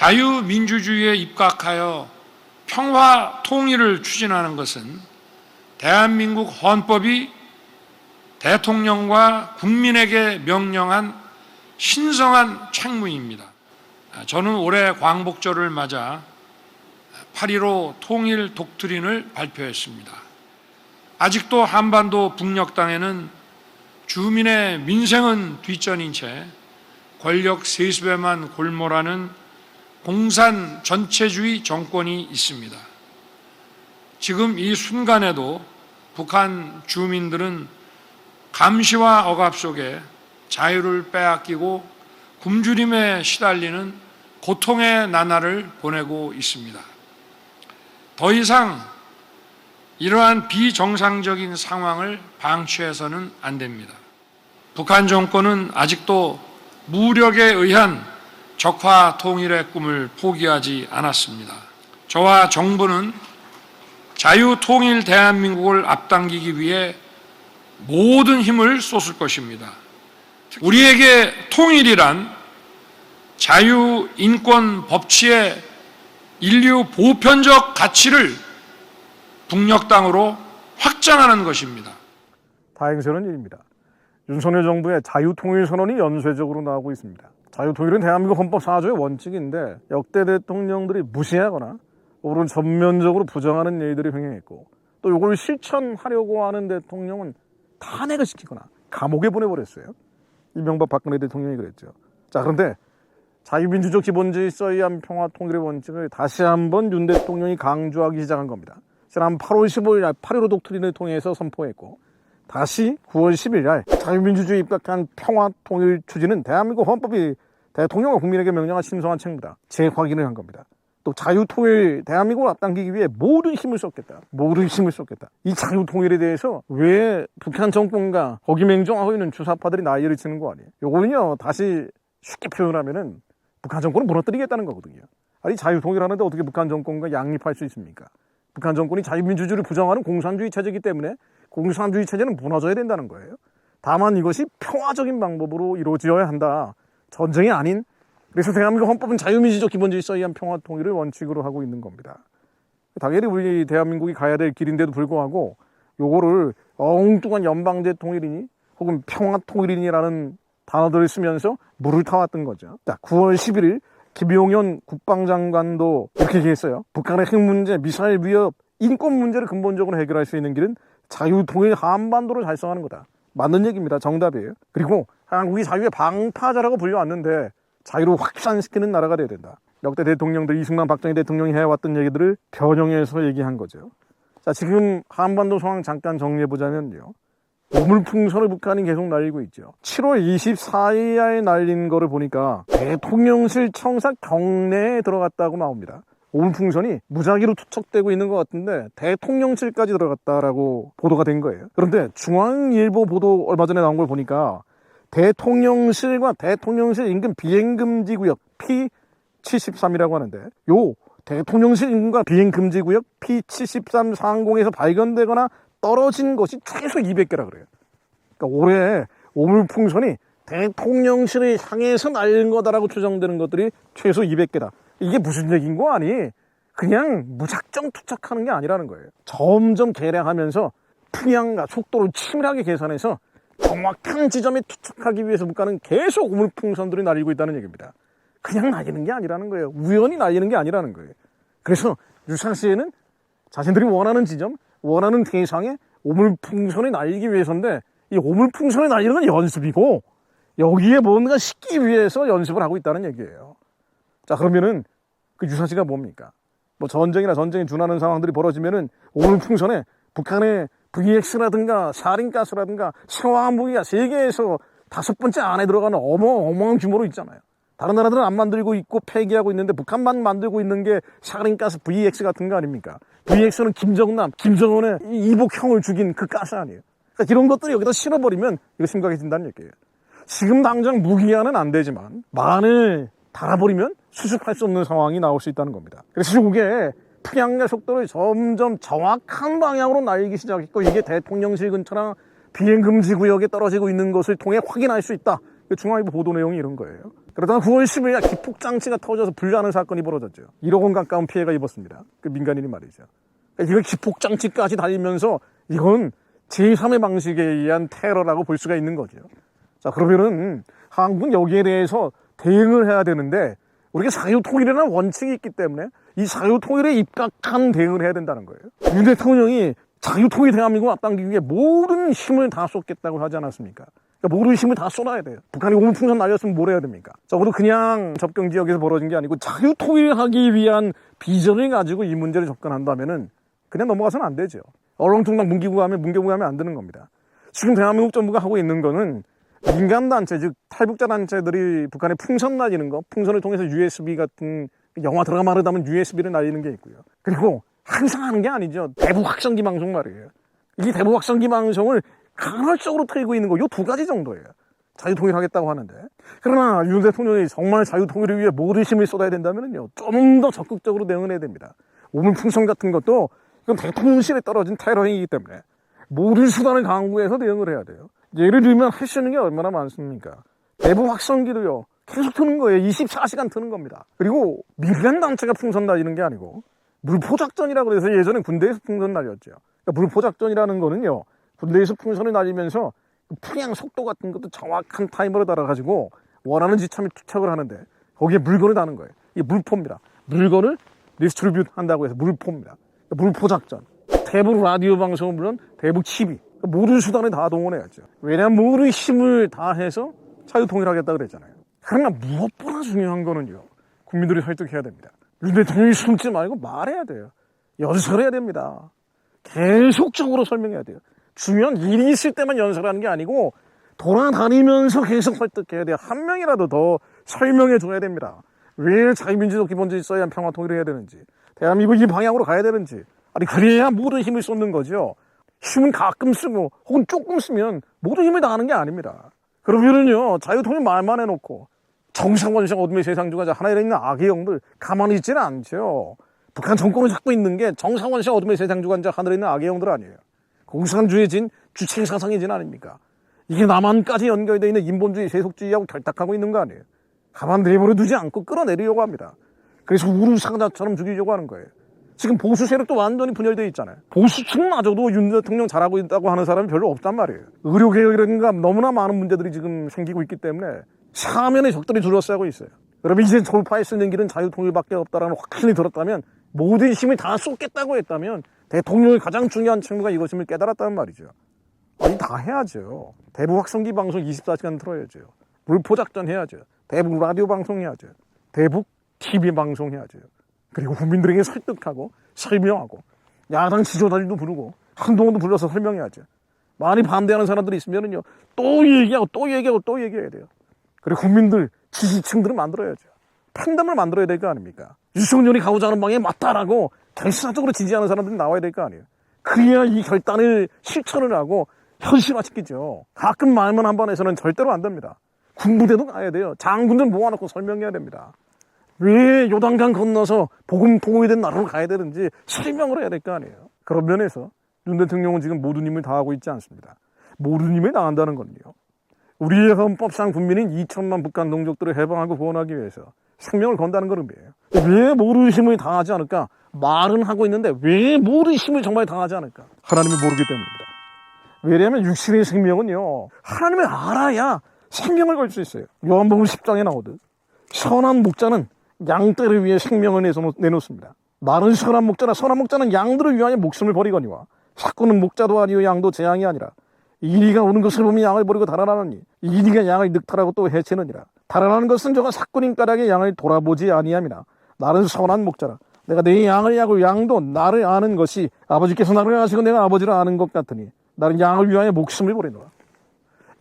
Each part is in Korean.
자유민주주의에 입각하여 평화 통일을 추진하는 것은 대한민국 헌법이 대통령과 국민에게 명령한 신성한 책무입니다. 저는 올해 광복절을 맞아 8.15 통일 독트린을 발표했습니다. 아직도 한반도 북녘 땅에는 주민의 민생은 뒷전인 채 권력 세습에만 골몰하는 공산 전체주의 정권이 있습니다. 지금 이 순간에도 북한 주민들은 감시와 억압 속에 자유를 빼앗기고 굶주림에 시달리는 고통의 나날을 보내고 있습니다. 더 이상 이러한 비정상적인 상황을 방치해서는 안 됩니다. 북한 정권은 아직도 무력에 의한 적화 통일의 꿈을 포기하지 않았습니다. 저와 정부는 자유통일 대한민국을 앞당기기 위해 모든 힘을 쏟을 것입니다. 우리에게 통일이란 자유, 인권, 법치의 인류 보편적 가치를 북녘 땅으로 확장하는 것입니다. 다행스러운 일입니다. 윤석열 정부의 자유통일선언이 연쇄적으로 나오고 있습니다. 자유통일은 대한민국 헌법 4조의 원칙인데 역대 대통령들이 무시하거나 혹은 전면적으로 부정하는 일들이 횡행했고 또 이걸 실천하려고 하는 대통령은 탄핵을 시키거나 감옥에 보내버렸어요. 이명박 박근혜 대통령이 그랬죠. 자, 그런데 자유민주적 기본질서에 의한 평화통일의 원칙을 다시 한번 윤 대통령이 강조하기 시작한 겁니다. 지난 8월 15일 날 8.15 독트린을 통해서 선포했고 다시 9월 10일 날 자유민주주의에 입각한 평화통일 추진은 대한민국 헌법이 대통령과 국민에게 명령한 신성한 책무다. 재확인을 한 겁니다. 또 자유통일 대한민국을 앞당기기 위해 모든 힘을 쏟겠다. 모든 힘을 쏟겠다. 이 자유통일에 대해서 왜 북한 정권과 거기 맹종하고 있는 주사파들이 난리를 치는 거 아니에요? 요거는요, 다시 쉽게 표현하면은 북한 정권을 무너뜨리겠다는 거거든요. 아니, 자유통일하는데 어떻게 북한 정권과 양립할 수 있습니까? 북한 정권이 자유민주주의를 부정하는 공산주의 체제이기 때문에 공산주의 체제는 무너져야 된다는 거예요. 다만 이것이 평화적인 방법으로 이루어져야 한다. 전쟁이 아닌. 그래서 대한민국 헌법은 자유민주적 기본질서에 의한 평화통일을 원칙으로 하고 있는 겁니다. 당연히 우리 대한민국이 가야 될 길인데도 불구하고 요거를 엉뚱한 연방제통일이니 혹은 평화통일이니라는 단어들을 쓰면서 물을 타왔던 거죠. 자, 9월 11일 김용현 국방장관도 이렇게 얘기했어요. 북한의 핵 문제, 미사일 위협, 인권 문제를 근본적으로 해결할 수 있는 길은 자유통일 한반도를 달성하는 거다. 맞는 얘기입니다. 정답이에요. 그리고 한국이 자유의 방파자라고 불려왔는데 자유를 확산시키는 나라가 돼야 된다. 역대 대통령들, 이승만, 박정희 대통령이 해왔던 얘기들을 변형해서 얘기한 거죠. 자, 지금 한반도 상황 잠깐 정리해보자면요. 오물풍선을 북한이 계속 날리고 있죠. 7월 24일에 날린 거를 보니까 대통령실 청사 경내에 들어갔다고 나옵니다. 오물풍선이 무작위로 투척되고 있는 것 같은데 대통령실까지 들어갔다라고 보도가 된 거예요. 그런데 중앙일보 보도 얼마 전에 나온 걸 보니까 대통령실과 대통령실 인근 비행금지구역 P73이라고 하는데 요 대통령실 인근과 비행금지구역 P73 상공에서 발견되거나 떨어진 것이 최소 200개라 그래요. 그러니까 올해 오물풍선이 대통령실을 향해서 날린 거다라고 추정되는 것들이 최소 200개다. 이게 무슨 얘기인 거 아니? 그냥 무작정 투척하는 게 아니라는 거예요. 점점 개량하면서 풍향과 속도를 치밀하게 계산해서 정확한 지점에 투척하기 위해서 북한은 계속 오물풍선들이 날리고 있다는 얘기입니다. 그냥 날리는 게 아니라는 거예요. 우연히 날리는 게 아니라는 거예요. 그래서 유사시에는 자신들이 원하는 지점, 원하는 대상에 오물풍선을 날리기 위해서인데 이 오물풍선을 날리는 건 연습이고 여기에 뭔가 싣기 위해서 연습을 하고 있다는 얘기예요. 자, 그러면은 그 유사시가 뭡니까? 뭐 전쟁이나 전쟁에 준하는 상황들이 벌어지면은 오물풍선에 북한의 VX라든가 사린가스라든가 생화학 무기가 세계에서 5번째 안에 들어가는 어마어마한 규모로 있잖아요. 다른 나라들은 안 만들고 있고 폐기하고 있는데 북한만 만들고 있는 게 사린가스 VX 같은 거 아닙니까? VX는 김정남, 김정은의 이복형을 죽인 그 가스 아니에요. 그러니까 이런 것들이 여기다 실어버리면 이거 심각해진다는 얘기예요. 지금 당장 무기화는 안 되지만 만일 달아버리면 수습할 수 없는 상황이 나올 수 있다는 겁니다. 그래서 이게 풍향의 속도를 점점 정확한 방향으로 날리기 시작했고 이게 대통령실 근처나 비행금지 구역에 떨어지고 있는 것을 통해 확인할 수 있다. 중앙일보 보도 내용이 이런 거예요. 그러다가 9월 10일 기폭장치가 터져서 불나는 사건이 벌어졌죠. 1억 원 가까운 피해가 입었습니다. 그 민간인이 말이죠. 그러니까 이걸 기폭장치까지 달리면서 이건 제3의 방식에 의한 테러라고 볼 수가 있는 거죠. 자, 그러면은 한국은 여기에 대해서 대응을 해야 되는데 우리가 자유통일이라는 원칙이 있기 때문에 이 자유통일에 입각한 대응을 해야 된다는 거예요. 윤 대통령이 자유통일 대한민국을 앞당기기 위해 모든 힘을 다 쏟겠다고 하지 않았습니까? 그러니까 모든 힘을 다 쏟아야 돼요. 북한이 오물풍선 날렸으면 뭘 해야 됩니까? 적어도 그냥 접경지역에서 벌어진 게 아니고 자유통일하기 위한 비전을 가지고 이 문제를 접근한다면은 그냥 넘어가서는 안 되죠. 얼렁뚱땅 뭉개고 가면 안 되는 겁니다. 지금 대한민국 정부가 하고 있는 거는 민간단체, 즉 탈북자 단체들이 북한에 풍선 날리는 거, 풍선을 통해서 USB 같은 영화 드라마를 담은 USB를 날리는 게 있고요. 그리고 항상 하는 게 아니죠. 대북 확성기 방송 말이에요. 이 대북 확성기 방송을 간헐적으로 틀고 있는 거, 요 두 가지 정도예요. 자유통일하겠다고 하는데. 그러나 윤 대통령이 정말 자유통일을 위해 모든 힘을 쏟아야 된다면요, 좀 더 적극적으로 대응을 해야 됩니다. 오물풍선 같은 것도 이건 대통령실에 떨어진 테러 행위이기 때문에 모든 수단을 강구해서 대응을 해야 돼요. 예를 들면 할 수 있는 게 얼마나 많습니까? 대북 확성기도요, 계속 트는 거예요. 24시간 트는 겁니다. 그리고 민간단체가 풍선 날리는 게 아니고 물포작전이라고 해서 예전에 군대에서 풍선 날렸죠. 그러니까 물포작전이라는 거는요, 군대에서 풍선을 날리면서 풍향 속도 같은 것도 정확한 타이머를 달아가지고 원하는 지점에 투척을 하는데 거기에 물건을 다는 거예요. 이게 물포입니다. 물건을 디스트리뷰트 한다고 해서 물포입니다. 물포작전. 대북 라디오 방송은 물론 대북 TV. 모든 수단을 다 동원해야죠. 왜냐하면 모든 힘을 다해서 자유통일하겠다 그랬잖아요. 그러나 무엇보다 중요한 거는요, 국민들이 설득해야 됩니다. 윤 대통령이 숨지 말고 말해야 돼요. 연설해야 됩니다. 계속적으로 설명해야 돼요. 중요한 일이 있을 때만 연설하는 게 아니고 돌아다니면서 계속 설득해야 돼요. 한 명이라도 더 설명해 줘야 됩니다. 왜 자유민주적 기본질서에 의한 평화통일을 해야 되는지, 대한민국이 이 방향으로 가야 되는지. 아니, 그래야 모든 힘을 쏟는 거죠. 힘은 가끔 쓰고 혹은 조금 쓰면 모든 힘을 다하는 게 아닙니다. 그러면은요, 자유통일 말만 해놓고 정상원상 어둠의 세상 주관자 하나에 있는 악의 영들 가만히 있지는 않죠. 북한 정권을 잡고 있는 게 정상원상 어둠의 세상 주관자 하늘에 있는 악의 영들 아니에요. 공산주의 진 주체 사상의 진 아닙니까? 이게 남한까지 연결되어 있는 인본주의 세속주의하고 결탁하고 있는 거 아니에요. 가만 내버려 두지 않고 끌어내리려고 합니다. 그래서 우루상자처럼 죽이려고 하는 거예요. 지금 보수 세력도 완전히 분열되어 있잖아요. 보수층마저도 윤 대통령 잘하고 있다고 하는 사람이 별로 없단 말이에요. 의료개혁이라든가 너무나 많은 문제들이 지금 생기고 있기 때문에 사면의 적들이 둘러싸고 있어요. 그러면 이제 돌파할 수 있는 길은 자유통일밖에 없다라는 확신이 들었다면, 모든 힘을 다 쏟겠다고 했다면 대통령의 가장 중요한 책무가 이것임을 깨달았다는 말이죠. 아니, 다 해야죠. 대북 확성기 방송 24시간 틀어야죠. 물포작전 해야죠. 대북 라디오 방송 해야죠. 대북 TV 방송 해야죠. 그리고 국민들에게 설득하고 설명하고 야당 지도자들도 부르고 한동훈도 불러서 설명해야죠. 많이 반대하는 사람들이 있으면요, 또 얘기하고 또 얘기하고 또 얘기해야 돼요. 그리고 국민들, 지지층들을 만들어야죠. 판단을 만들어야 될 거 아닙니까? 윤석열이 가고자 하는 방향에 맞다라고 결사적으로 지지하는 사람들이 나와야 될 거 아니에요. 그래야 이 결단을 실천을 하고 현실화시키죠. 가끔 말만 한 번 해서는 절대로 안 됩니다. 군부대도 가야 돼요. 장군들 모아놓고 설명해야 됩니다. 왜 요단강 건너서 복음 통일된 나라로 가야 되는지 설명을 해야 될 거 아니에요. 그런 면에서 윤 대통령은 지금 모든 힘을 다하고 있지 않습니다. 모든 힘을 다한다는 건요, 우리의 헌법상 국민인 2천만 북한 동족들을 해방하고 구원하기 위해서 생명을 건다는 걸 의미해요. 왜 모든 힘을 다하지 않을까? 말은 하고 있는데 왜 모든 힘을 정말 다하지 않을까? 하나님이 모르기 때문입니다. 왜냐하면 육신의 생명은요, 하나님을 알아야 생명을 걸 수 있어요. 요한복음 10장에 나오듯 선한 목자는 양떼를 위해 생명을 내놓습니다. 나는 선한 목자라. 선한 목자는 양들을 위하여 목숨을 버리거니와 사꾼은 목자도 아니요 양도 제 양이 아니라 이리가 오는 것을 보면 양을 버리고 달아나느니 이리가 양을 늑탈하고 또 해치느니라. 달아나는 것은 저가 사꾼인 까닭에 양을 돌아보지 아니함이나 나는 선한 목자라. 내가 내 양을 야고 양도 나를 아는 것이 아버지께서 나를 아시고 내가 아버지를 아는 것 같으니 나는 양을 위하여 목숨을 버리노라.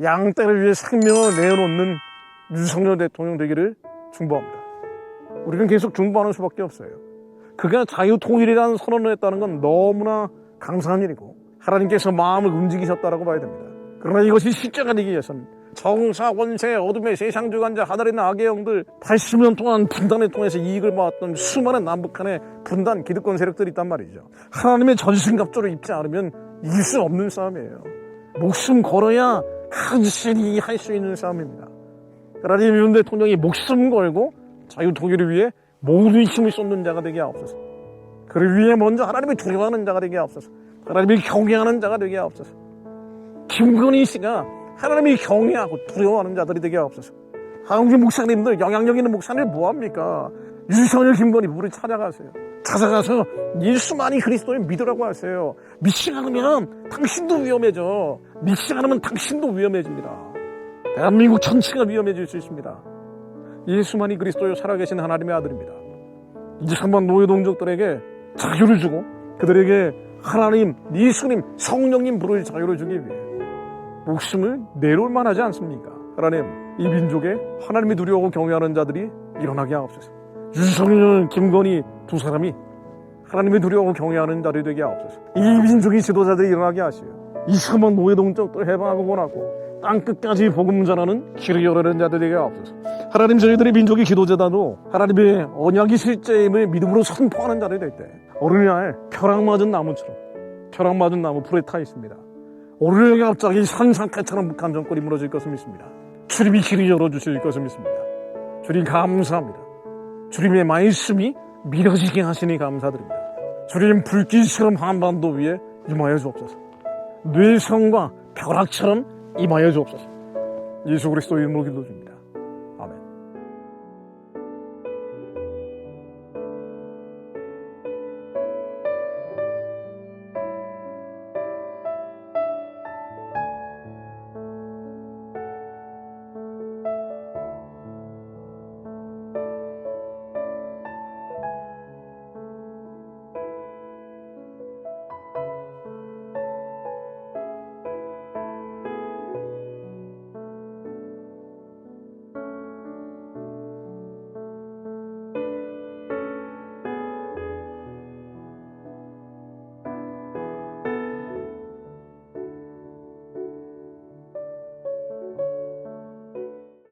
양떼를 위해 생명을 내어놓는 윤석열 대통령 되기를 중보합니다. 우리는 계속 중보하는 수밖에 없어요. 그가 자유통일이라는 선언을 했다는 건 너무나 감사한 일이고 하나님께서 마음을 움직이셨다라고 봐야 됩니다. 그러나 이것이 실제가 되기 위해서는 정사, 원세, 어둠의 세상 주관자, 하늘에 있는 악의 영들, 80년 동안 분단을 통해서 이익을 모았던 수많은 남북한의 분단 기득권 세력들이 있단 말이죠. 하나님의 전승갑주를 입지 않으면 이길 수 없는 싸움이에요. 목숨 걸어야 간신히 할 수 있는 싸움입니다. 하나님 윤 대통령이 목숨 걸고 자유통일을 위해 모든 힘을 쏟는 자가 되게 하옵소서. 그를 위해 먼저 하나님을 두려워하는 자가 되게 하옵소서. 하나님을 경외하는 자가 되게 하옵소서. 김건희 씨가 하나님을 경외하고 두려워하는 자들이 되게 하옵소서. 한국의 목사님들, 영향력 있는 목사님 뭐합니까? 윤석열, 김건희 물을 찾아가세요. 찾아가서 예수만이 그리스도를 믿으라고 하세요. 믿지 않으면 당신도 위험해져. 믿지 않으면 당신도 위험해집니다. 대한민국 전체가 위험해질 수 있습니다. 예수만이 그리스도요 살아계신 하나님의 아들입니다. 이제 한번 노예동족들에게 자유를 주고 그들에게 하나님, 예수님, 성령님 부를 자유를 주기 위해 목숨을 내놓을 만하지 않습니까? 하나님, 이 민족에 하나님이 두려워하고 경외하는 자들이 일어나게 하옵소서. 윤석열, 김건희 두 사람이 하나님이 두려워하고 경외하는 자들이 되게 하옵소서. 이 민족의 지도자들이 일어나게 하시오. 이 사만 노예동족들 해방하고 원하고 땅끝까지 복음 전하는 길을 열어내는 자들 되게 하옵소서. 하나님, 저희들의 민족의 기도제단도 하나님의 언약이 실제임을 믿음으로 선포하는 자들이 될 때 어느 날 벼락맞은 나무처럼 벼락맞은 나무 불에 타 있습니다. 어느 날 갑자기 산상태처럼 북한 정권이 무너질 것을 믿습니다. 주님이 길을 열어주실 것을 믿습니다. 주님 감사합니다. 주님의 말씀이 믿어지게 하시니 감사드립니다. 주님 불길처럼 한반도 위에 임하여 주옵소서. 뇌성과 벼락처럼 임하여 주옵소서. 예수 그리스도 이름으로 기도드립니다.